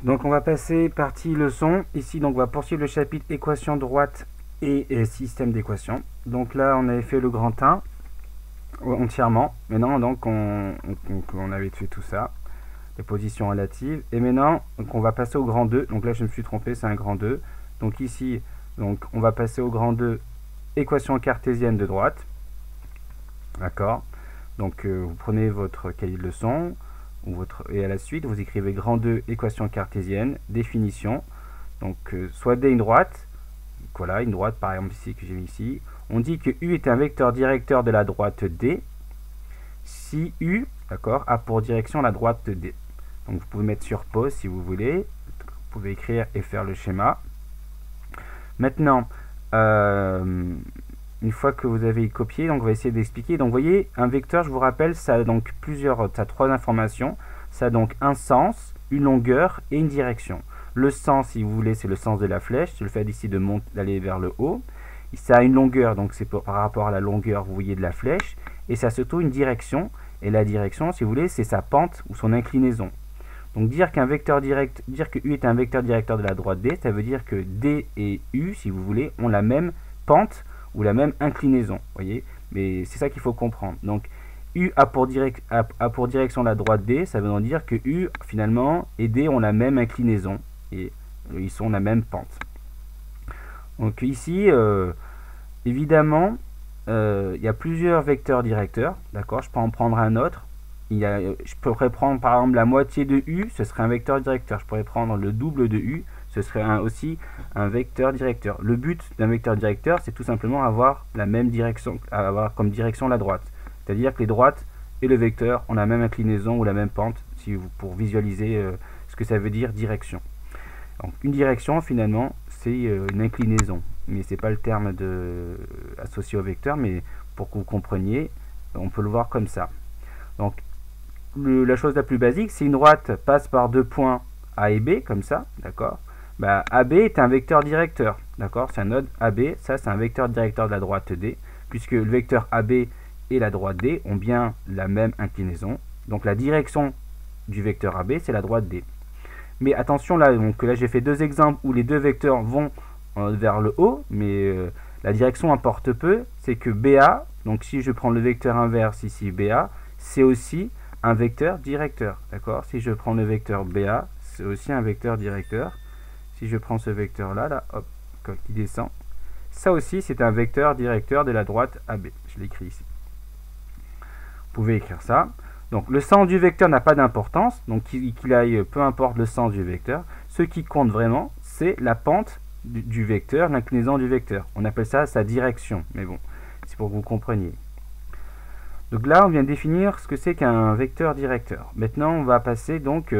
Donc on va passer partie leçon. Ici donc on va poursuivre le chapitre équation droite et système d'équations. Donc là on avait fait le grand 1 entièrement. Maintenant donc on avait fait tout ça, les positions relatives. Et maintenant donc, on va passer au grand 2. Donc là je me suis trompé, c'est un grand 2. Donc ici donc on va passer au grand 2 équation cartésienne de droite. D'accord. Donc vous prenez votre cahier de leçon et à la suite vous écrivez grand 2 équation cartésienne, définition. Donc soit D une droite, voilà une droite par exemple ici que j'ai mis ici. On dit que U est un vecteur directeur de la droite D si U, d'accord, a pour direction la droite de D. Donc vous pouvez mettre sur pause si vous voulez, vous pouvez écrire et faire le schéma. Maintenant, une fois que vous avez copié, donc on va essayer d'expliquer. Donc vous voyez, un vecteur, je vous rappelle, ça a donc ça a trois informations. Ça a donc un sens, une longueur et une direction. Le sens, si vous voulez, c'est le sens de la flèche, c'est le fait d'ici d'aller vers le haut. Ça a une longueur, donc c'est par rapport à la longueur, vous voyez, de la flèche. Et ça a surtout une direction. Et la direction, si vous voulez, c'est sa pente ou son inclinaison. Donc dire que U est un vecteur directeur de la droite D, ça veut dire que D et U, si vous voulez, ont la même pente ou la même inclinaison. Voyez, mais c'est ça qu'il faut comprendre. Donc U a pour direction la droite D, ça veut dire que U finalement et D ont la même inclinaison et ils sont la même pente. Donc ici, évidemment, il y a plusieurs vecteurs directeurs. D'accord, je peux en prendre un autre. Je pourrais prendre par exemple la moitié de U, ce serait un vecteur directeur. Je pourrais prendre le double de U, ce serait aussi un vecteur directeur. Le but d'un vecteur directeur, c'est tout simplement avoir la même direction, avoir comme direction la droite. C'est-à-dire que les droites et le vecteur ont la même inclinaison ou la même pente, pour visualiser ce que ça veut dire direction. Donc une direction finalement, c'est une inclinaison, mais c'est pas le terme associé au vecteur, mais pour que vous compreniez, on peut le voir comme ça. Donc la chose la plus basique, si une droite passe par deux points A et B, comme ça, d'accord, bah, AB est un vecteur directeur, d'accord, c'est un node AB, ça c'est un vecteur directeur de la droite D, puisque le vecteur AB et la droite D ont bien la même inclinaison, donc la direction du vecteur AB, c'est la droite D. Mais attention, là j'ai fait deux exemples où les deux vecteurs vont vers le haut, mais la direction importe peu, c'est que BA, donc si je prends le vecteur inverse ici, BA, c'est aussi un vecteur directeur, d'accord. Si je prends le vecteur BA, c'est aussi un vecteur directeur. Si je prends ce vecteur-là, là, hop, qui descend, ça aussi, c'est un vecteur directeur de la droite AB. Je l'écris ici. Vous pouvez écrire ça. Donc, le sens du vecteur n'a pas d'importance, donc qu'il aille, peu importe le sens du vecteur. Ce qui compte vraiment, c'est la pente du vecteur, l'inclinaison du vecteur. On appelle ça sa direction, mais bon, c'est pour que vous compreniez. Donc là, on vient de définir ce que c'est qu'un vecteur directeur. Maintenant, on va passer donc à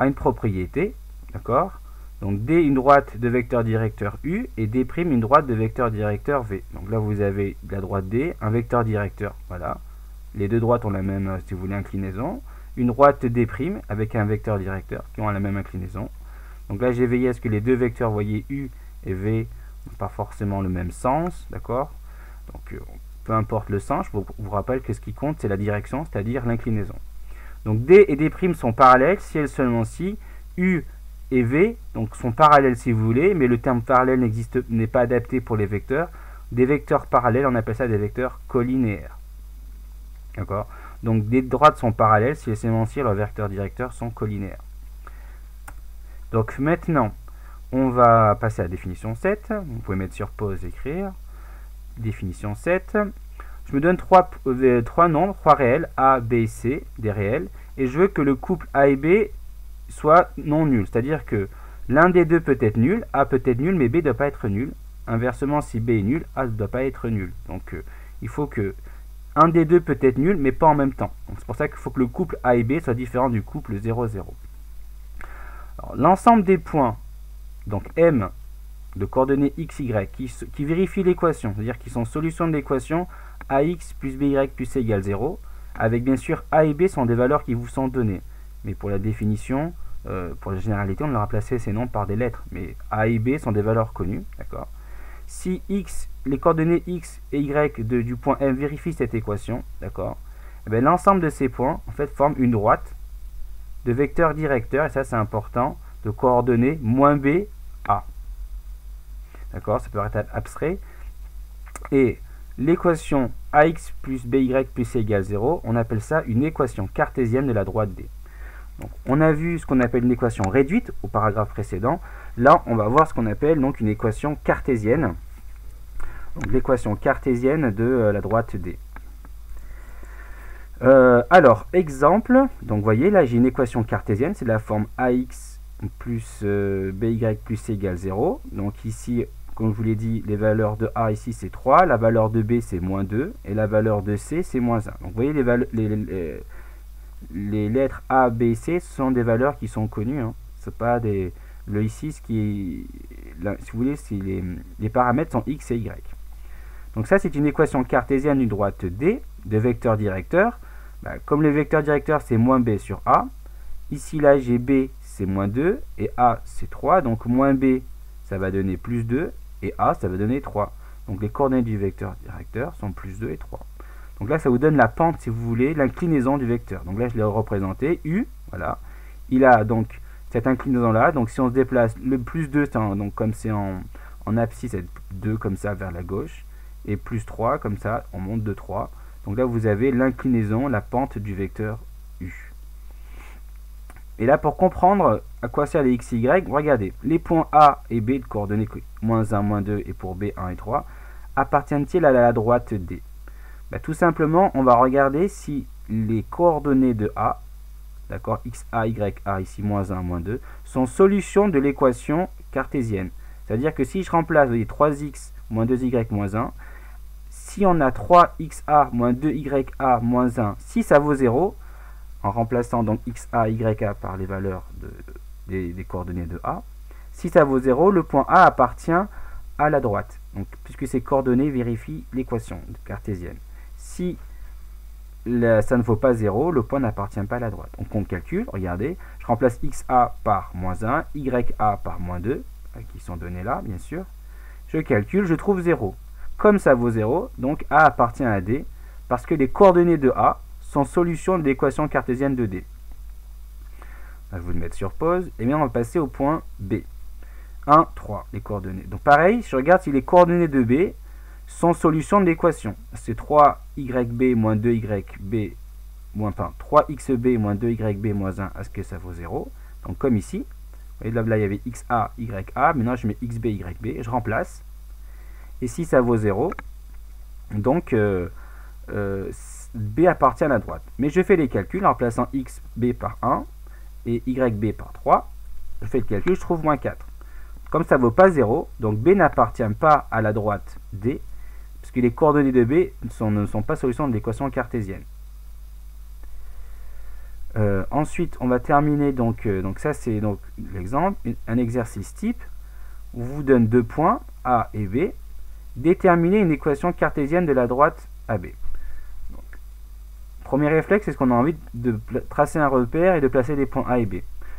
une propriété, d'accord. Donc D une droite de vecteur directeur U et D' une droite de vecteur directeur V. Donc là, vous avez de la droite D, un vecteur directeur, voilà. Les deux droites ont la même, si vous voulez, inclinaison. Une droite D' avec un vecteur directeur qui ont la même inclinaison. Donc là, j'ai veillé à ce que les deux vecteurs, vous voyez, U et V, n'ont pas forcément le même sens, d'accord. Donc peu importe le sens, je vous rappelle que ce qui compte, c'est la direction, c'est-à-dire l'inclinaison. Donc D et D' sont parallèles si et seulement si U et V donc, sont parallèles si vous voulez, mais le terme parallèle n'est pas adapté pour les vecteurs. Des vecteurs parallèles, on appelle ça des vecteurs collinéaires. D'accord. Donc des droites sont parallèles si et seulement si leurs vecteurs directeurs sont collinéaires. Donc maintenant, on va passer à la définition 7. Vous pouvez mettre sur pause, écrire. Définition 7. Je me donne trois nombres, 3 réels, A, B et C, des réels, et je veux que le couple A et B soit non nul. C'est-à-dire que l'un des deux peut être nul, A peut être nul, mais B ne doit pas être nul. Inversement, si B est nul, A ne doit pas être nul. Donc il faut que un des deux peut être nul, mais pas en même temps. C'est pour ça qu'il faut que le couple A et B soit différent du couple 0, 0. L'ensemble des points, donc M, de coordonnées x, y, qui vérifient l'équation, c'est-à-dire qui sont solutions de l'équation ax plus by plus c égale 0, avec bien sûr a et b sont des valeurs qui vous sont données. Mais pour la définition, pour la généralité, on leur a placé ces nombres par des lettres, mais a et b sont des valeurs connues, d'accord. Si x, les coordonnées x et y du point M vérifient cette équation, d'accord, l'ensemble de ces points en fait forment une droite, de vecteur directeur, et ça c'est important, de coordonnées moins b, a. D'accord, ça peut paraître abstrait. Et l'équation ax plus by plus c égale 0, on appelle ça une équation cartésienne de la droite D. Donc, on a vu ce qu'on appelle une équation réduite au paragraphe précédent. Là, on va voir ce qu'on appelle donc une équation cartésienne. Donc l'équation cartésienne de la droite D. Alors, exemple, donc vous voyez, là j'ai une équation cartésienne, c'est de la forme ax plus by plus c égale 0. Donc ici, comme je vous l'ai dit, les valeurs de a ici c'est 3, la valeur de b c'est moins 2, et la valeur de c c'est moins 1. Donc vous voyez, les lettres a, b, c sont des valeurs qui sont connues. Hein. C'est pas des... Le ici, ce qui est, là, si vous voulez, c'est les paramètres sont x et y. Donc ça, c'est une équation cartésienne d'une droite D, de vecteur directeur. Bah, comme le vecteur directeur, c'est moins b sur a. Ici, là, j'ai b, c'est moins 2, et a, c'est 3. Donc moins b, ça va donner plus 2, et a, ça va donner 3. Donc les coordonnées du vecteur directeur sont plus 2 et 3. Donc là, ça vous donne la pente, si vous voulez, l'inclinaison du vecteur. Donc là, je l'ai représenté, U, voilà. Il a donc cette inclinaison-là. Donc si on se déplace, le plus 2, donc comme c'est en abscisse, c'est 2 comme ça vers la gauche. Et plus 3, comme ça, on monte de 3. Donc là, vous avez l'inclinaison, la pente du vecteur U. Et là, pour comprendre à quoi servent les x et y, regardez, les points A et B de coordonnées moins 1, moins 2, et pour B, 1 et 3, appartiennent-ils à la droite D? Bah, tout simplement, on va regarder si les coordonnées de A, d'accord, x, a, y, a, ici, moins 1, moins 2, sont solutions de l'équation cartésienne. C'est-à-dire que si je remplace, vous voyez, 3x moins 2y moins 1, si on a 3xa moins 2ya moins 1, si ça vaut 0, en remplaçant donc xa, ya par les valeurs des coordonnées de A, si ça vaut 0, le point A appartient à la droite. Donc, puisque ces coordonnées vérifient l'équation cartésienne. Si ça ne vaut pas 0, le point n'appartient pas à la droite. Donc on calcule, regardez, je remplace xa par moins 1, ya par moins 2, qui sont donnés là, bien sûr. Je calcule, je trouve 0. Comme ça vaut 0, donc A appartient à D, parce que les coordonnées de A sont solutions de l'équation cartésienne de D. Là, je vais vous le mettre sur pause, et bien on va passer au point B. 1, 3, les coordonnées. Donc pareil, je regarde si les coordonnées de B sont solutions de l'équation. C'est 3yb moins 2yb moins 3xb moins 2yb moins 1, est-ce que ça vaut 0? Donc comme ici, vous voyez là il y avait xa, ya, maintenant je mets xb, yb, je remplace. Et si ça vaut 0, donc B appartient à la droite. Mais je fais les calculs en remplaçant xb par 1 et yb par 3. Je fais le calcul, je trouve moins 4. Comme ça ne vaut pas 0, donc B n'appartient pas à la droite D, puisque les coordonnées de B ne sont pas solutions de l'équation cartésienne. Ensuite, on va terminer, donc ça c'est donc l'exemple, un exercice type, où on vous donne 2 points, A et B. Déterminer une équation cartésienne de la droite AB. Donc, premier réflexe, c'est ce qu'on a envie de tracer un repère et de placer des points A et B.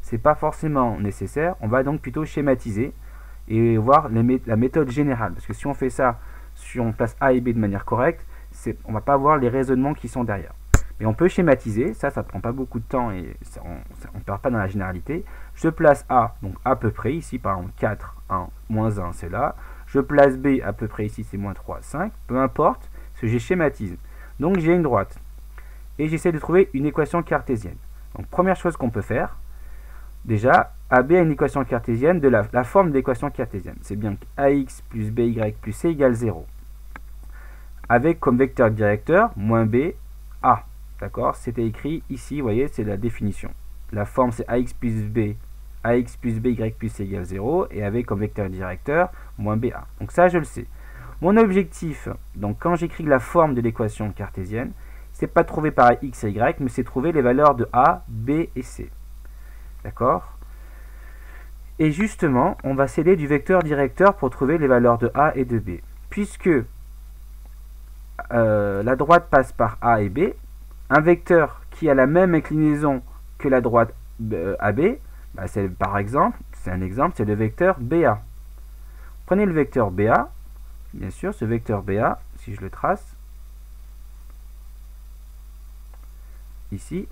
Ce n'est pas forcément nécessaire, on va donc plutôt schématiser et voir la méthode générale. Parce que si on fait ça, si on place A et B de manière correcte, on ne va pas voir les raisonnements qui sont derrière. Mais on peut schématiser, ça ne prend pas beaucoup de temps et on ne perd pas dans la généralité. Je place A, donc à peu près, ici par exemple 4, 1, moins 1, c'est là. Je place B à peu près ici, c'est moins 3, 5. Peu importe, ce que j'ai schématisé. Donc j'ai une droite. Et j'essaie de trouver une équation cartésienne. Donc première chose qu'on peut faire, déjà, AB a une équation cartésienne de la forme de l'équation cartésienne. C'est bien que AX plus BY plus C égale 0. Avec comme vecteur directeur, moins B, A. D'accord? C'était écrit ici, vous voyez, c'est la définition. La forme c'est AX plus B. AX plus BY plus C égale 0, et avec comme vecteur directeur, moins BA. Donc ça, je le sais. Mon objectif, donc quand j'écris la forme de l'équation cartésienne, c'est pas de trouver pareil X et Y, mais c'est trouver les valeurs de A, B et C. D'accord? Et justement, on va s'aider du vecteur directeur pour trouver les valeurs de A et de B. Puisque la droite passe par A et B, un vecteur qui a la même inclinaison que la droite AB, bah par exemple, c'est un exemple, c'est le vecteur BA. Prenez le vecteur BA, bien sûr, ce vecteur BA, si je le trace, ici,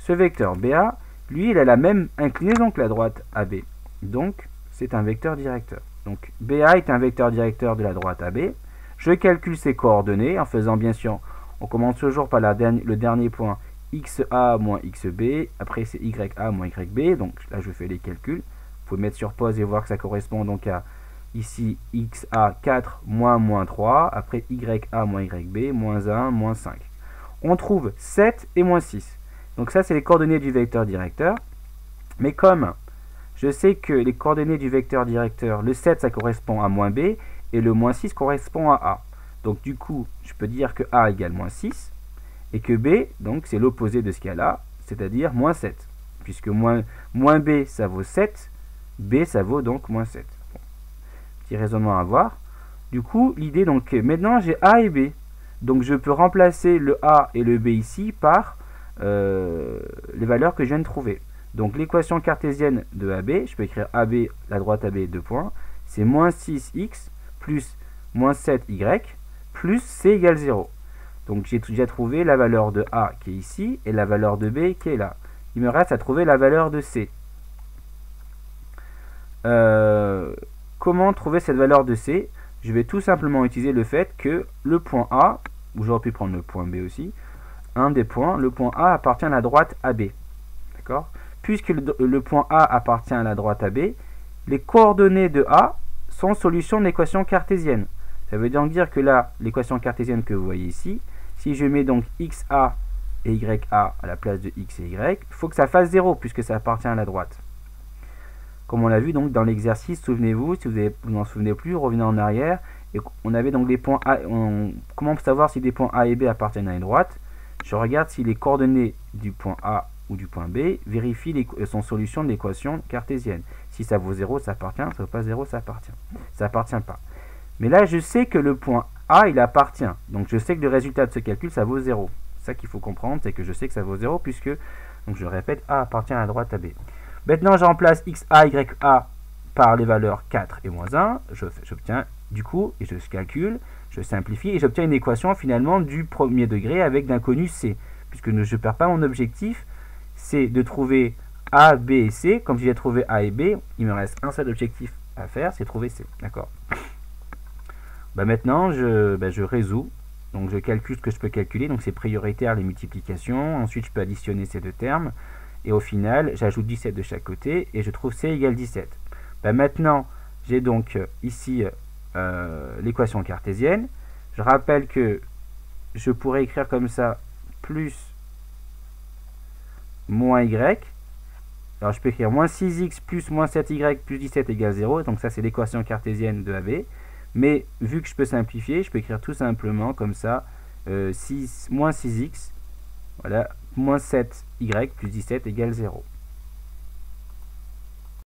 Ce vecteur BA, lui, il a la même inclinaison que la droite AB. Donc, c'est un vecteur directeur. Donc, BA est un vecteur directeur de la droite AB. Je calcule ses coordonnées en faisant, bien sûr, on commence toujours par le dernier point, XA moins XB. Après, c'est YA moins YB. Donc, là, je fais les calculs. Vous pouvez mettre sur pause et voir que ça correspond donc à, ici, XA 4 moins 3. Après, YA moins YB, moins 1, moins 5. On trouve 7 et moins 6. Donc ça, c'est les coordonnées du vecteur directeur. Mais comme je sais que les coordonnées du vecteur directeur, le 7, ça correspond à moins B, et le moins 6 correspond à A. Donc du coup, je peux dire que A égale moins 6, et que B, donc c'est l'opposé de ce qu'il y a là, c'est-à-dire moins 7. Puisque moins B, ça vaut 7, B, ça vaut donc moins 7. Bon. Petit raisonnement à voir. Du coup, l'idée, donc, maintenant j'ai A et B. Donc je peux remplacer le A et le B ici par les valeurs que je viens de trouver. Donc l'équation cartésienne de AB, je peux écrire AB, la droite AB, 2 points, c'est moins 6x plus moins 7y plus c égale 0. Donc j'ai déjà trouvé la valeur de A qui est ici et la valeur de B qui est là. Il me reste à trouver la valeur de C. Comment trouver cette valeur de C? Je vais tout simplement utiliser le fait que le point A, ou j'aurais pu prendre le point B aussi, un des points, le point A appartient à la droite AB. D'accord? Puisque le point A appartient à la droite AB, les coordonnées de A sont solution de l'équation cartésienne. Ça veut donc dire que là, l'équation cartésienne que vous voyez ici, si je mets donc XA et YA à la place de X et Y, il faut que ça fasse 0 puisque ça appartient à la droite. Comme on l'a vu donc dans l'exercice, souvenez-vous, si vous n'en souvenez plus, revenez en arrière, et on avait donc les points A, comment savoir si des points A et B appartiennent à une droite? Je regarde si les coordonnées du point A ou du point B vérifient son solution de l'équation cartésienne. Si ça vaut 0, ça appartient, ça vaut pas 0, ça appartient. Ça appartient pas. Mais là, je sais que le point A, il appartient. Donc je sais que le résultat de ce calcul, ça vaut 0. C'est ça qu'il faut comprendre, c'est que je sais que ça vaut 0 puisque, donc je répète, A appartient à la droite AB. Maintenant, je remplace XA, YA par les valeurs 4 et moins 1. J'obtiens du coup, et je calcule, je simplifie, et j'obtiens une équation finalement du premier degré avec d'inconnu C. Puisque je ne perds pas mon objectif, c'est de trouver A, B et C. Comme j'ai trouvé A et B, il me reste un seul objectif à faire, c'est trouver C. D'accord. Maintenant, je résous. Donc je calcule ce que je peux calculer. Donc c'est prioritaire les multiplications. Ensuite, je peux additionner ces deux termes. Et au final, j'ajoute 17 de chaque côté et je trouve C égale 17. Maintenant, j'ai donc ici l'équation cartésienne. Je rappelle que je pourrais écrire comme ça plus moins y. Alors je peux écrire moins 6x plus moins 7y plus 17 égale 0. Donc ça c'est l'équation cartésienne de AB. Mais vu que je peux simplifier, je peux écrire tout simplement comme ça moins 6x, voilà, moins 7y plus 17 égale 0.